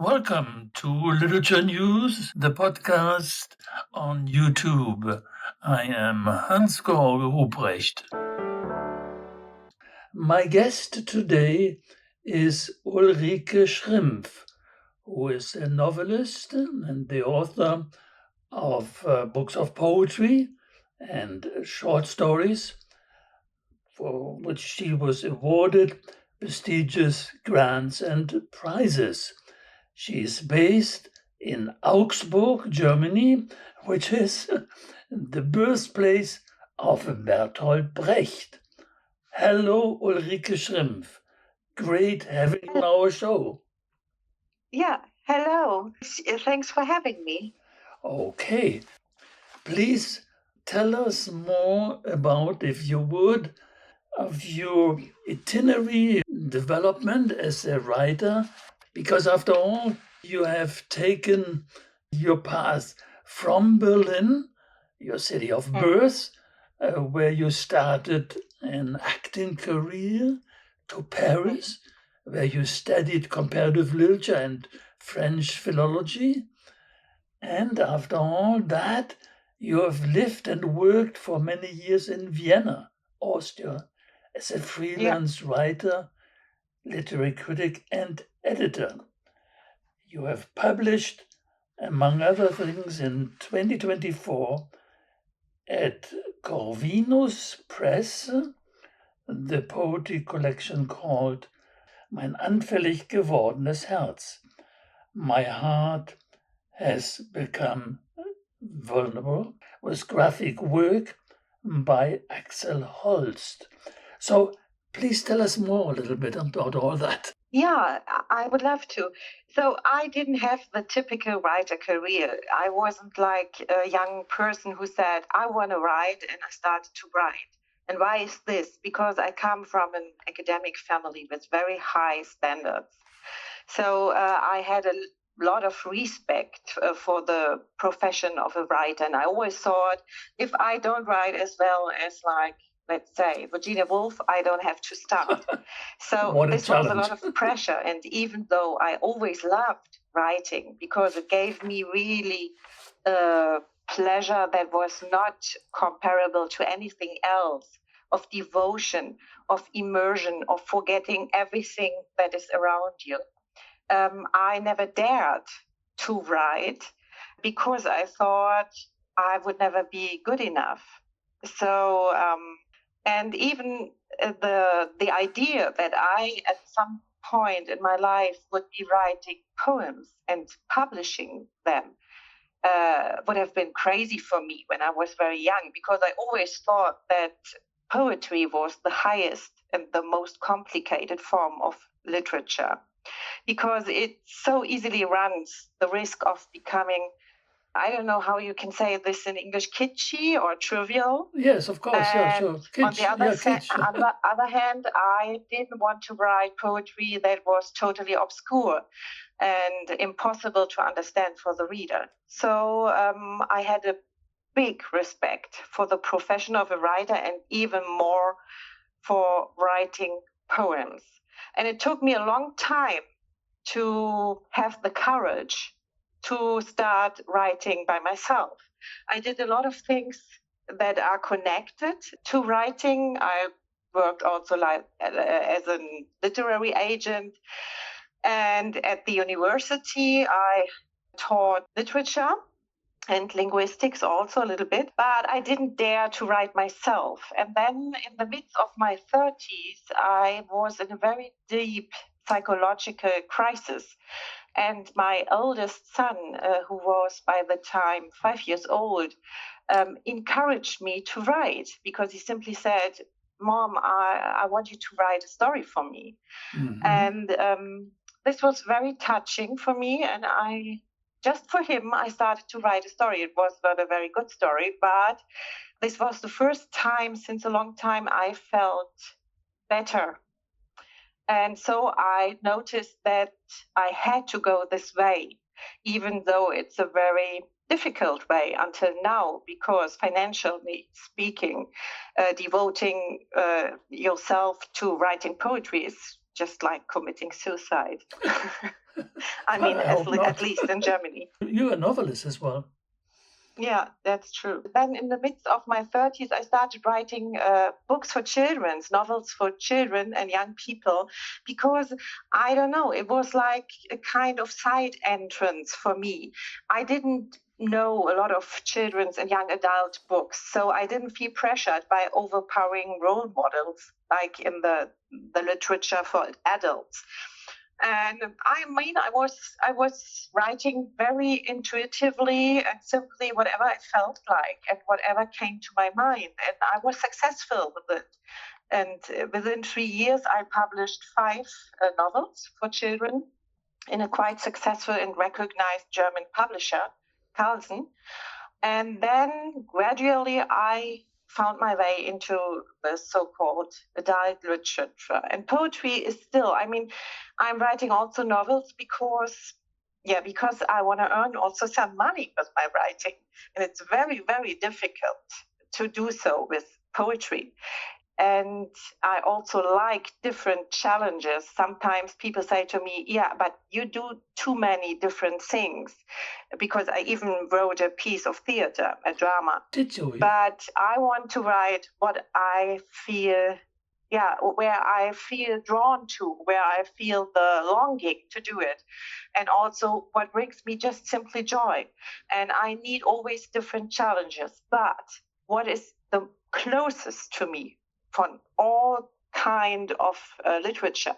Welcome to Literature News, the podcast on YouTube. I am Hans-Georg Ruprecht. My guest today is Ulrike Schrimpf, who is a novelist and the author of books of poetry and short stories, for which she was awarded prestigious grants and prizes. She is based in Augsburg, Germany, which is the birthplace of Bertolt Brecht. Hello, Ulrike Schrimpf. Great having you on our show. Yeah, hello. Thanks for having me. Okay. Please tell us more about, if you would, of your itinerary development as a writer, because after all, you have taken your path from Berlin, your city of birth, where you started an acting career, to Paris, where you studied comparative literature and French philology. And after all that, you have lived and worked for many years in Vienna, Austria, as a freelance writer, literary critic, and editor. You have published, among other things, in 2024 at Corvinus Press, the poetry collection called Mein anfällig gewordenes Herz. My heart has become vulnerable, with graphic work by Axel Holst. So please tell us more a little bit about all that. Yeah, I would love to. So I didn't have the typical writer career. I wasn't like a young person who said, I want to write, and I started to write. And why is this? Because I come from an academic family with very high standards. So I had a lot of respect for the profession of a writer. And I always thought, if I don't write as well as, like, let's say, Virginia Woolf, I don't have to start. So this was a lot of pressure. And even though I always loved writing, because it gave me really pleasure that was not comparable to anything else, of devotion, of immersion, of forgetting everything that is around you. I never dared to write because I thought I would never be good enough. So, and even the idea that I, at some point in my life, would be writing poems and publishing them would have been crazy for me when I was very young, because I always thought that poetry was the highest and the most complicated form of literature, because it so easily runs the risk of becoming, I don't know how you can say this in English, kitschy or trivial. Yes, of course, yeah, sure. Kitsch, on the other hand, I didn't want to write poetry that was totally obscure and impossible to understand for the reader. So I had a big respect for the profession of a writer, and even more for writing poems. And it took me a long time to have the courage to start writing by myself. I did a lot of things that are connected to writing. I worked also as a literary agent. And at the university, I taught literature and linguistics also a little bit, but I didn't dare to write myself. And then in the midst of my 30s, I was in a very deep psychological crisis. And my eldest son, who was by the time 5 years old, encouraged me to write, because he simply said, Mom, I want you to write a story for me. Mm-hmm. And this was very touching for me. And just for him, I started to write a story. It was not a very good story, but this was the first time since a long time I felt better. And so I noticed that I had to go this way, even though it's a very difficult way until now, because financially speaking, devoting yourself to writing poetry is just like committing suicide. I mean, at least in Germany. You're a novelist as well. Yeah, that's true. Then in the midst of my 30s, I started writing books for children, novels for children and young people, because, I don't know, it was like a kind of side entrance for me. I didn't know a lot of children's and young adult books, so I didn't feel pressured by overpowering role models like in the literature for adults. And I mean, I was writing very intuitively and simply whatever I felt like and whatever came to my mind. And I was successful with it. And within 3 years, I published 5 novels for children in a quite successful and recognized German publisher, Carlsen. And then gradually I found my way into the so-called adult literature. And poetry is still, I mean, I'm writing also novels because I want to earn also some money with my writing. And it's very, very difficult to do so with poetry. And I also like different challenges. Sometimes people say to me, yeah, but you do too many different things, because I even wrote a piece of theater, a drama. Did you? But I want to write what I feel, where I feel drawn to, where I feel the longing to do it. And also what brings me just simply joy. And I need always different challenges. But what is the closest to me from all kind of literature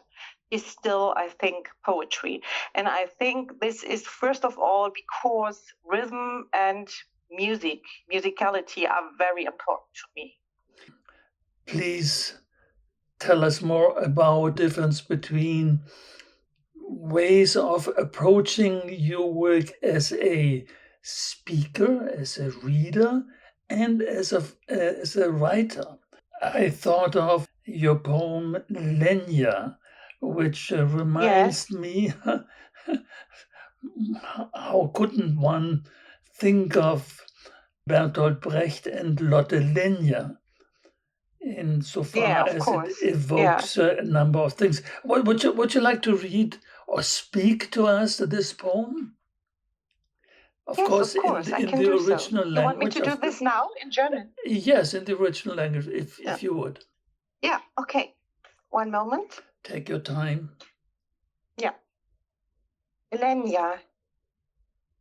is still, I think, poetry. And I think this is first of all because rhythm and musicality are very important to me. Please tell us more about the difference between ways of approaching your work as a speaker, as a reader, and as a writer. I thought of your poem Lenya, which reminds me how couldn't one think of Bertolt Brecht and Lotte Lenya, insofar as it evokes a number of things. Would you like to read or speak to us this poem? Of course. In the original language. You want me to do this now in German? Yes, in the original language, if you would. Yeah, okay. One moment. Take your time. Ja. Lenya.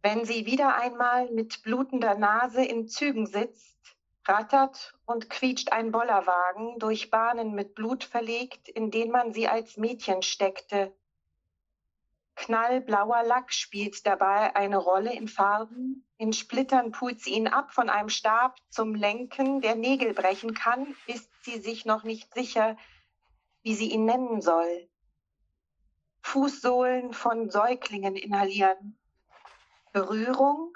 Wenn sie wieder einmal mit blutender Nase in Zügen sitzt, rattert und quietscht ein Bollerwagen durch Bahnen mit Blut verlegt, in den man sie als Mädchen steckte. Knallblauer Lack spielt dabei eine Rolle in Farben. In Splittern pult sie ihn ab von einem Stab zum Lenken, der Nägel brechen kann, ist sie sich noch nicht sicher, wie sie ihn nennen soll. Fußsohlen von Säuglingen inhalieren. Berührung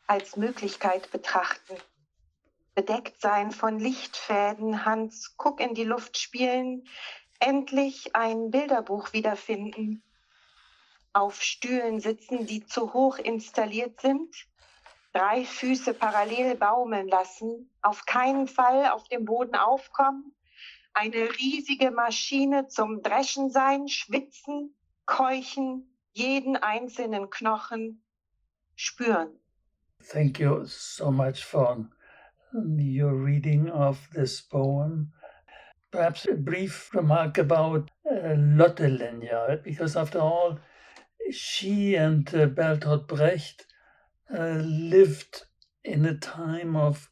als Möglichkeit betrachten. Bedeckt sein von Lichtfäden, Hans Guck in die Luft spielen, endlich ein Bilderbuch wiederfinden. Auf Stühlen sitzen, die zu hoch installiert sind, 3 Füße parallel baumeln lassen, auf keinen Fall auf dem Boden aufkommen, eine riesige Maschine zum Dreschen sein, schwitzen, keuchen, jeden einzelnen Knochen spüren. Thank you so much for your reading of this poem. Perhaps a brief remark about Lotte Lenya, because after all, she and Bertolt Brecht lived in a time of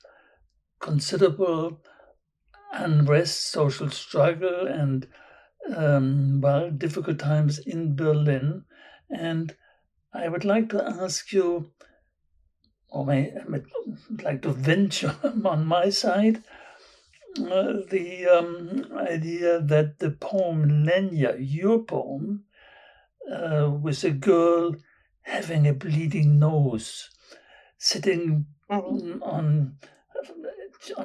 considerable unrest, social struggle, and difficult times in Berlin. And I would like to ask you, or I would like to venture on my side, the idea that the poem Lenya, your poem, with a girl having a bleeding nose, sitting on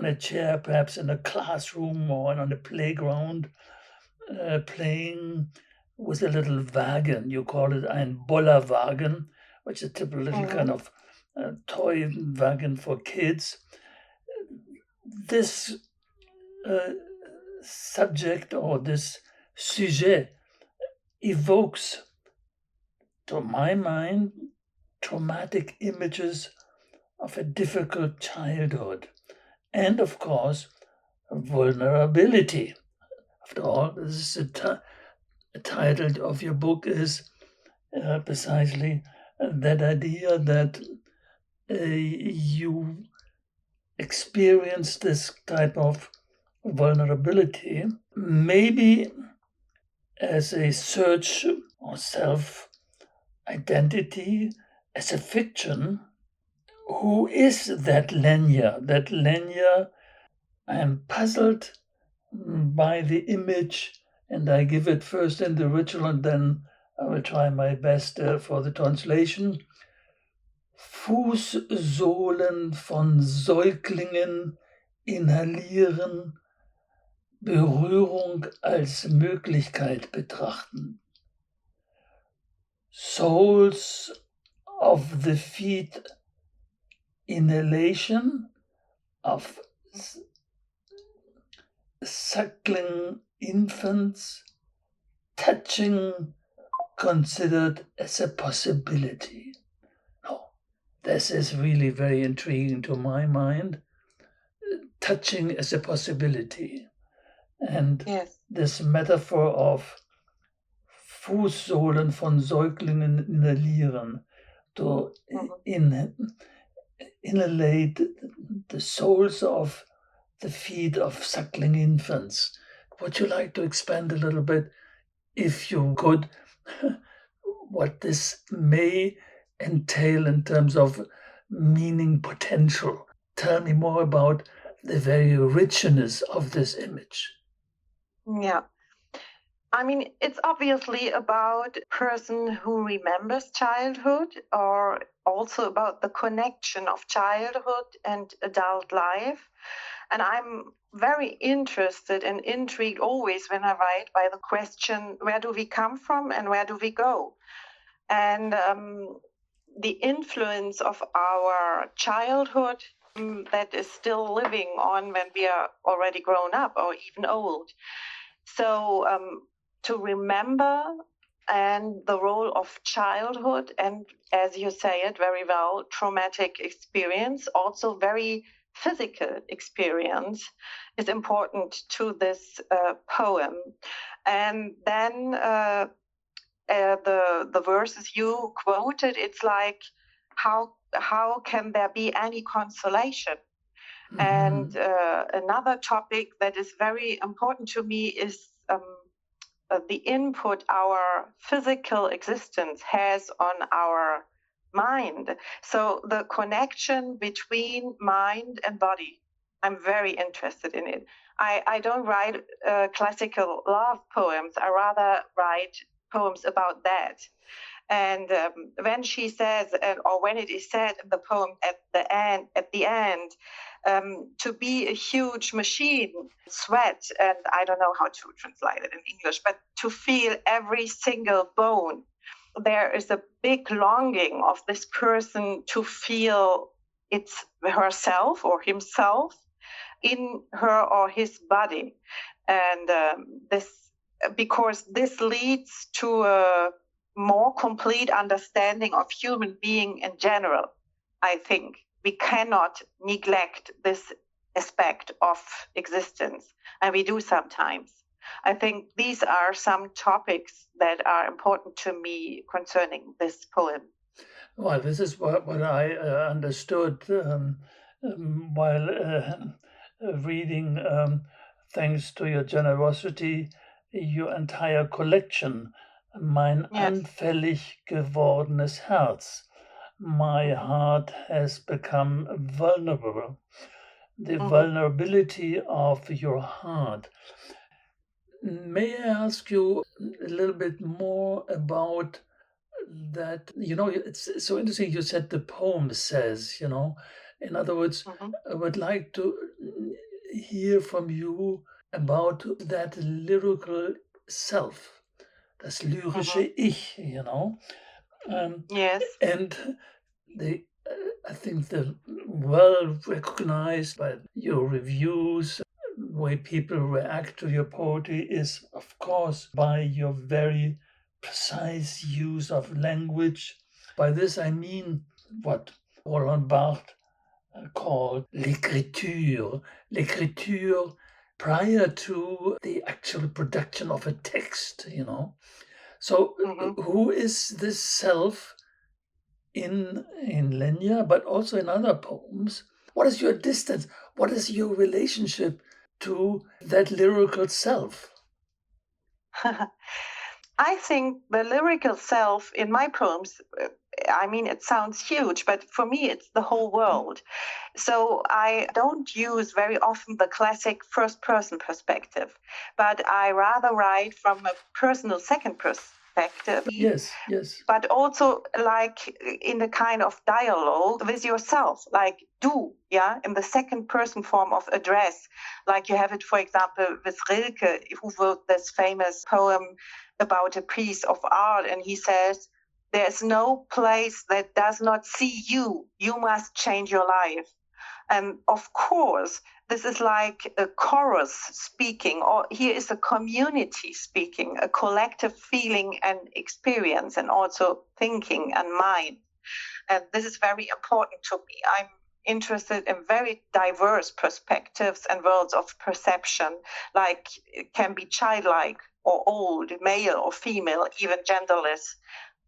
a chair, perhaps in a classroom or on a playground, playing with a little wagon. You call it ein Bollerwagen, which is a typical little kind of toy wagon for kids. This subject or this sujet evokes, to my mind, traumatic images of a difficult childhood and, of course, vulnerability. After all, this is the title of your book is precisely that idea that you experience this type of vulnerability, maybe as a search or self-identity, as a fiction. Who is that Lenya? That Lenya, I am puzzled by the image, and I give it first in the original, and then I will try my best for the translation. Fußsohlen von Säuglingen inhalieren, Berührung als Möglichkeit betrachten. Soles of the feet, inhalation of suckling infants, touching considered as a possibility. No, this is really very intriguing to my mind. Touching as a possibility. And Yes. this metaphor of Fußsohlen von Säuglingen inhalieren, to inhalate the soles of the feet of suckling infants. Would you like to expand a little bit, if you could, what this may entail in terms of meaning potential? Tell me more about the very richness of this image. Yeah. I mean, it's obviously about a person who remembers childhood, or also about the connection of childhood and adult life. And I'm very interested and intrigued always when I write by the question, where do we come from and where do we go? And the influence of our childhood that is still living on when we are already grown up or even old. So to remember and the role of childhood, and as you say it very well, traumatic experience, also very physical experience, is important to this poem. And then the verses you quoted, it's like, how can there be any consolation? Mm-hmm. And another topic that is very important to me is the input our physical existence has on our mind. So the connection between mind and body, I'm very interested in it. I don't write classical love poems. I rather write poems about that. And when she says, or when it is said in the poem at the end, to be a huge machine, sweat, and I don't know how to translate it in English, but to feel every single bone. There is a big longing of this person to feel it's herself or himself in her or his body. And because this leads to a more complete understanding of human being in general. I think we cannot neglect this aspect of existence, and we do sometimes. I think these are some topics that are important to me concerning this poem. Well, this is what I understood while reading, thanks to your generosity, your entire collection. Mein anfällig gewordenes Herz. My heart has become vulnerable. The vulnerability of your heart. May I ask you a little bit more about that? You know, it's so interesting you said the poem says, you know. In other words, I would like to hear from you about that lyrical self. Das lyrische Ich, you know. Yes. And I think the well recognized by your reviews, the way people react to your poetry is, of course, by your very precise use of language. By this I mean what Roland Barthes called l'écriture. L'écriture prior to the actual production of a text, So who is this self in Lenya, but also in other poems? What is your distance? What is your relationship to that lyrical self? I think the lyrical self in my poems, it sounds huge, but for me, it's the whole world. So I don't use very often the classic first person perspective, but I rather write from a personal second perspective. Yes. But also like in a kind of dialogue with yourself, like du, in the second person form of address. Like you have it, for example, with Rilke, who wrote this famous poem about a piece of art, and he says, "There's no place that does not see you. You must change your life." And of course, this is like a chorus speaking, or here is a community speaking, a collective feeling and experience, and also thinking and mind. And this is very important to me. I'm interested in very diverse perspectives and worlds of perception, like it can be childlike or old, male or female, even genderless,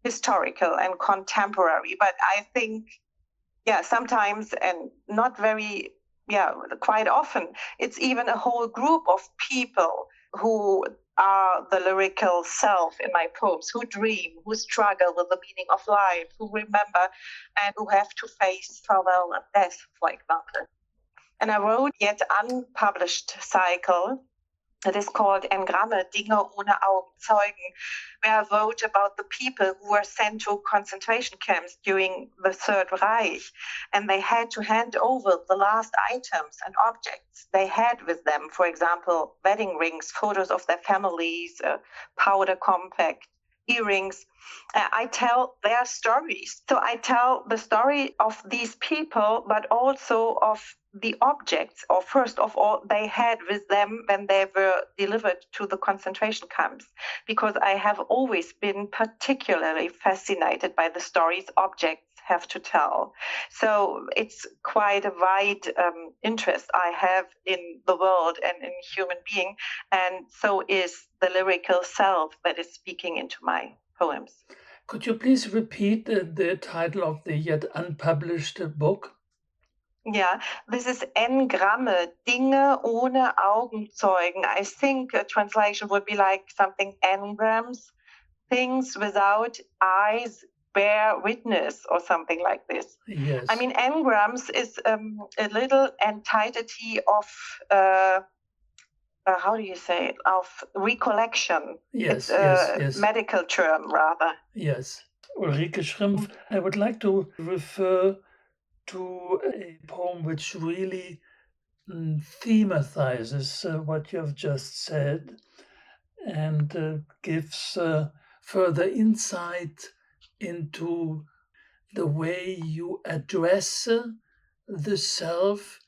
historical and contemporary. But I think sometimes, and not very, quite often, it's even a whole group of people who are the lyrical self in my poems, who dream, who struggle with the meaning of life, who remember, and who have to face farewell and death, for example. And I wrote yet unpublished cycle that is called Engramme, Dinge ohne Augenzeugen, where I wrote about the people who were sent to concentration camps during the Third Reich, and they had to hand over the last items and objects they had with them. For example, wedding rings, photos of their families, powder compact, earrings. I tell their stories. So I tell the story of these people, but also of the objects, or first of all, they had with them when they were delivered to the concentration camps, because I have always been particularly fascinated by the stories objects have to tell. So it's quite a wide interest I have in the world and in human being, and so is the lyrical self that is speaking into my poems. Could you please repeat the title of the yet unpublished book? Yeah, this is Engramme, Dinge ohne Augenzeugen. I think a translation would be like something engrams, things without eyes bear witness, or something like this. Yes. I mean, engrams is a little entity of, how do you say it, of recollection. Yes, it's a medical term, rather. Yes. Ulrike Schrimpf, I would like to refer to a poem which really thematizes what you've just said, and gives further insight into the way you address the self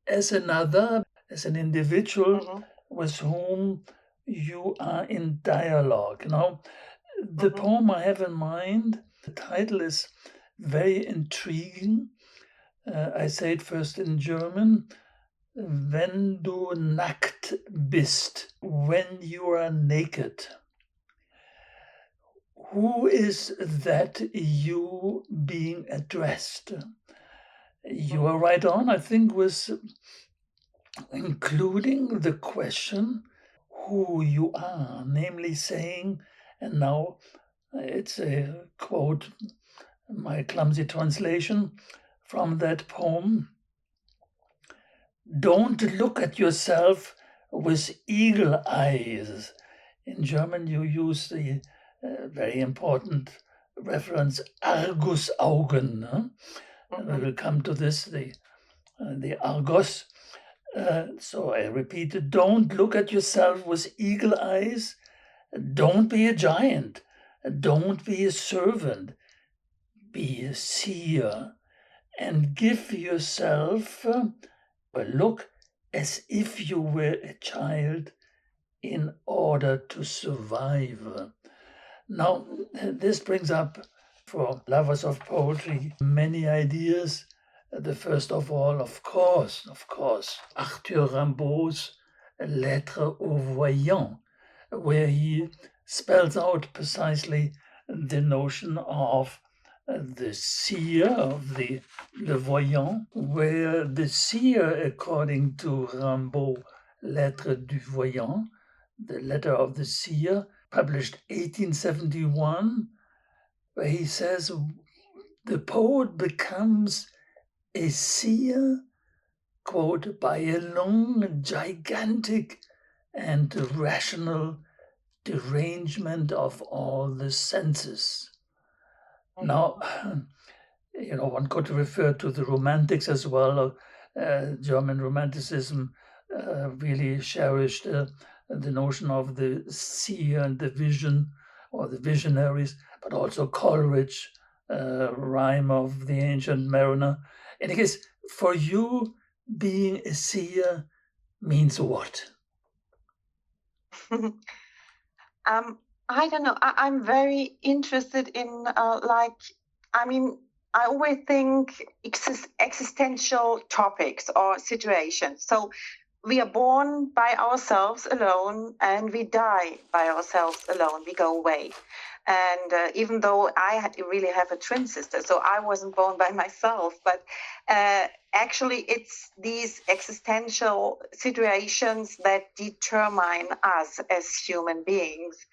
as another, as an individual with whom you are in dialogue. Now, the poem I have in mind, the title is very intriguing. I say it first in German. Wenn du nackt bist, when you are naked. Who is that you being addressed? You are right on, I think, with including the question who you are, namely saying, and now it's a quote, my clumsy translation from that poem, don't look at yourself with eagle eyes. In German, you use the very important reference Argusaugen. We will come to this, the Argos. So I repeat, don't look at yourself with eagle eyes. Don't be a giant. Don't be a servant. Be a seer. And give yourself a look as if you were a child in order to survive. Now, this brings up, for lovers of poetry, many ideas. The first of all, of course, Arthur Rimbaud's Lettre aux Voyants, where he spells out precisely the notion of the seer, of the le voyant, where the seer, according to Rimbaud, Lettre du Voyant, the letter of the seer, published 1871, where he says the poet becomes a seer, quote, by a long, gigantic, and rational derangement of all the senses. Now, one could refer to the Romantics as well. German Romanticism really cherished the notion of the seer and the vision, or the visionaries, but also Coleridge, rhyme of the Ancient Mariner. And I guess for you, being a seer means what? I don't know. I'm very interested in, I always think existential topics or situations. So we are born by ourselves alone and we die by ourselves alone. We go away. And even though I really have a twin sister, so I wasn't born by myself, but actually it's these existential situations that determine us as human beings.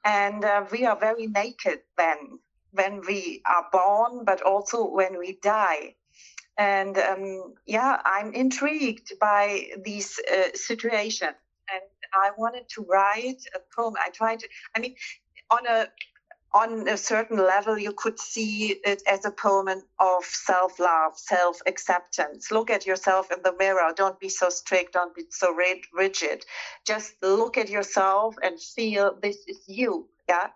And we are very naked then, when we are born, but also when we die. And I'm intrigued by these situations. And I wanted to write a poem. On a certain level, you could see it as a poem of self-love, self-acceptance. Look at yourself in the mirror. Don't be so strict. Don't be so rigid. Just look at yourself and feel this is you. Yeah.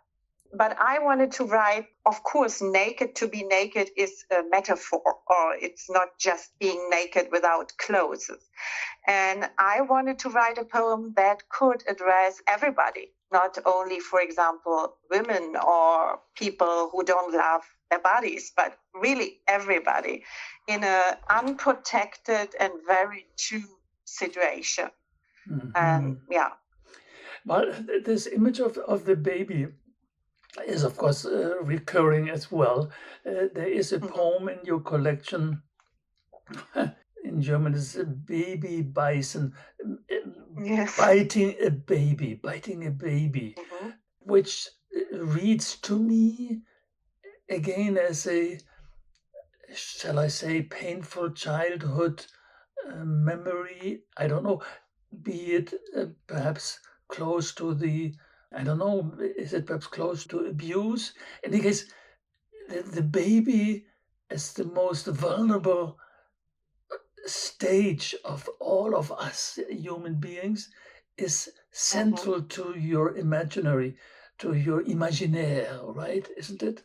But I wanted to write, of course, naked. To be naked is a metaphor, or it's not just being naked without clothes. And I wanted to write a poem that could address everybody, not only, for example, women or people who don't love their bodies, but really everybody in an unprotected and very true situation. Mm-hmm. Well, this image of the baby is, of course, recurring as well. There is a poem in your collection. In German, it's a baby bison, yes. biting a baby, which reads to me again as a, shall I say, painful childhood memory. I don't know, be it perhaps close to the, I don't know, is it perhaps close to abuse? In any case, the baby is the most vulnerable stage of all of us human beings, is central to your imaginary, to your imaginaire, right? Isn't it?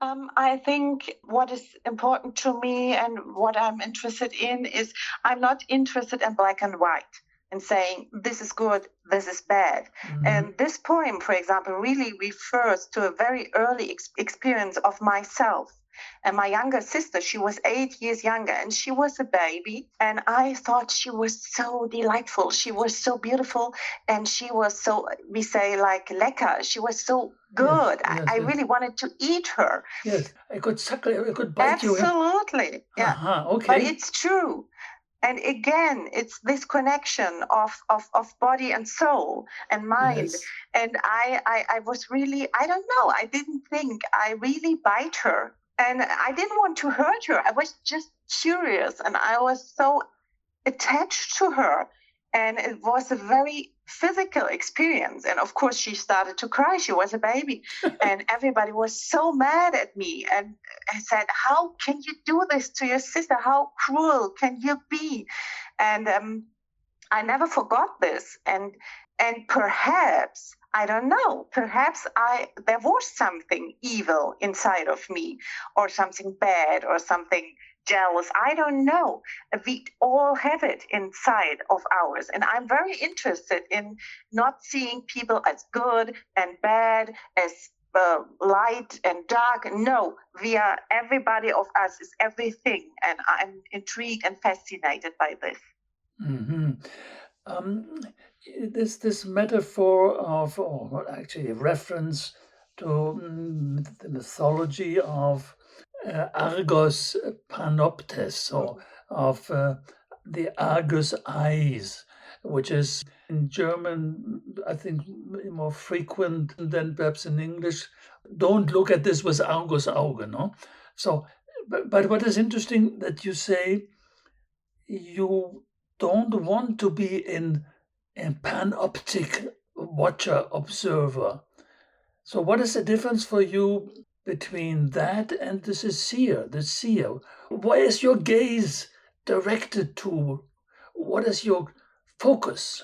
I think what is important to me and what I'm interested in is I'm not interested in black and white and saying this is good, this is bad. Mm-hmm. And this poem, for example, really refers to a very early experience of myself. And my younger sister, she was 8 years younger and she was a baby. And I thought she was so delightful. She was so beautiful. And she was so, we say, like lecker. She was so good. Yes, I really wanted to eat her. Yes, I could suckle her, I could bite you. Absolutely. Yeah. Okay. But it's true. And again, it's this connection of body and soul and mind. Yes. And I was really, I don't know, I didn't think I really bite her. And I didn't want to hurt her. I was just curious and I was so attached to her. And it was a very physical experience. And of course, she started to cry. She was a baby. And everybody was so mad at me. And I said, how can you do this to your sister? How cruel can you be? And I never forgot this. And perhaps, I don't know, perhaps there was something evil inside of me, or something bad, or something jealous. I don't know. We all have it inside of ours. And I'm very interested in not seeing people as good and bad, as light and dark. No, everybody of us is everything. And I'm intrigued and fascinated by this. Mm-hmm. This metaphor of, or actually a reference to the mythology of Argos Panoptes, or of the Argus eyes, which is in German, I think, more frequent than perhaps in English. Don't look at this with Argus Auge, no? So, but what is interesting that you say you don't want to be in a panoptic watcher, observer. So what is the difference for you between that and the seer? Where is your gaze directed to? What is your focus?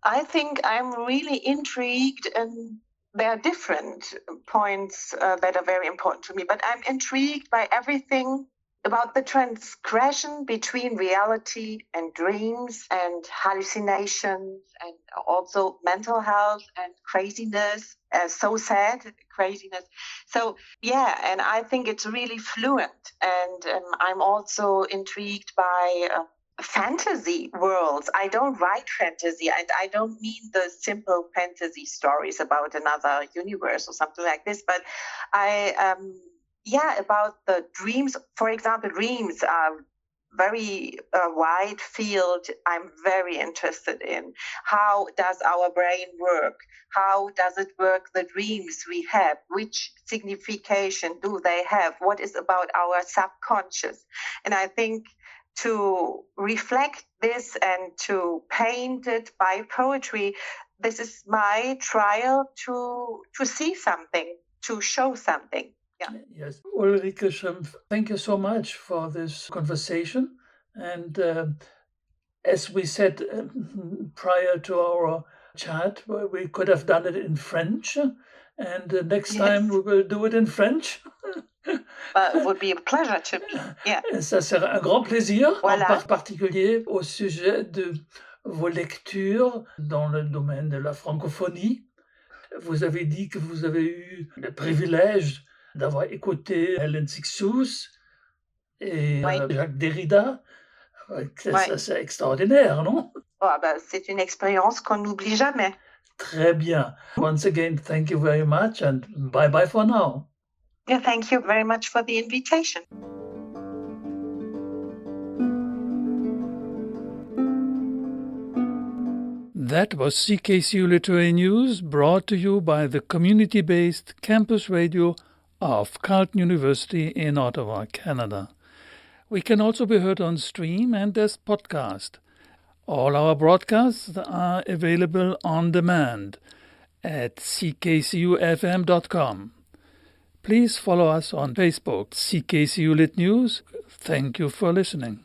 I think I'm really intrigued, and there are different points that are very important to me, but I'm intrigued by everything about the transgression between reality and dreams and hallucinations, and also mental health and craziness, so sad craziness. So yeah, and I think it's really fluent, and I'm also intrigued by fantasy worlds. I don't write fantasy, and I don't mean the simple fantasy stories about another universe or something like this, but about the dreams. For example, dreams are very wide field I'm very interested in. How does our brain work? How does it work, the dreams we have? Which signification do they have? What is about our subconscious? And I think to reflect this and to paint it by poetry, this is my trial to see something, to show something. Yeah. Yes, Ulrike Schrimpf, thank you so much for this conversation. And as we said prior to our chat, we could have done it in French, and next time we will do it in French. It would be a pleasure to me. Yeah. Ça sera un grand plaisir, Voilà. en particulier au sujet de vos lectures dans le domaine de la francophonie. Vous avez dit que vous avez eu le privilège d'avoir écouté Helen Sixous et Jacques Derrida. Ça, c'est extraordinaire, non? C'est une expérience qu'on n'oublie jamais. Très bien. Once again, thank you very much, and bye-bye for now. Yeah, thank you very much for the invitation. That was CKCU Literary News, brought to you by the community-based campus radio of Carleton University in Ottawa, Canada. We can also be heard on stream and as podcast. All our broadcasts are available on demand at ckcufm.com. Please follow us on Facebook, CKCU Lit News. Thank you for listening.